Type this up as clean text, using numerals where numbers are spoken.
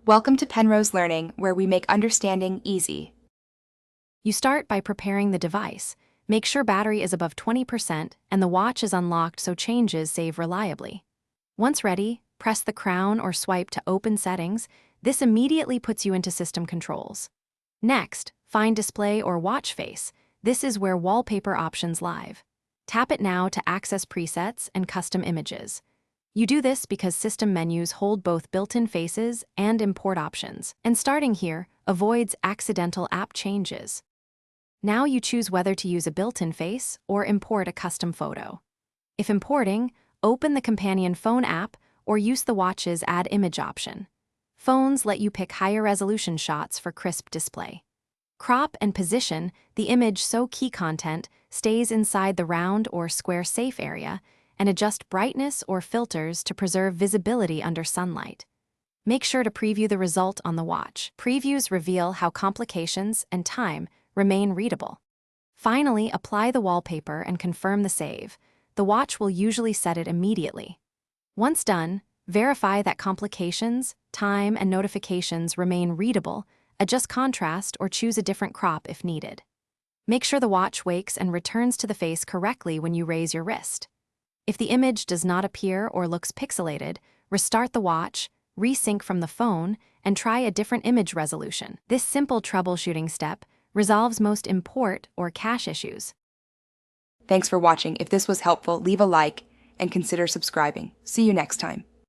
Welcome to Penrose Learning, where we make understanding easy. You start by preparing the device. Make sure battery is above 20% and the watch is unlocked so changes save reliably. Once ready, press the crown or swipe to open settings. This immediately puts you into system controls. Next, find Display or Watch Face. This is where wallpaper options live. Tap it now to access presets and custom images. You do this because system menus hold both built-in faces and import options, and starting here avoids accidental app changes. Now you choose whether to use a built-in face or import a custom photo. If importing, open the companion phone app or use the watch's Add Image option. Phones let you pick higher resolution shots for crisp display. Crop and position the image so key content stays inside the round or square safe area, and adjust brightness or filters to preserve visibility under sunlight. Make sure to preview the result on the watch. Previews reveal how complications and time remain readable. Finally, apply the wallpaper and confirm the save. The watch will usually set it immediately. Once done, verify that complications, time, and notifications remain readable, adjust contrast, or choose a different crop if needed. Make sure the watch wakes and returns to the face correctly when you raise your wrist. If the image does not appear or looks pixelated, restart the watch, resync from the phone, and try a different image resolution. This simple troubleshooting step resolves most import or cache issues. Thanks for watching. If this was helpful, leave a like and consider subscribing. See you next time.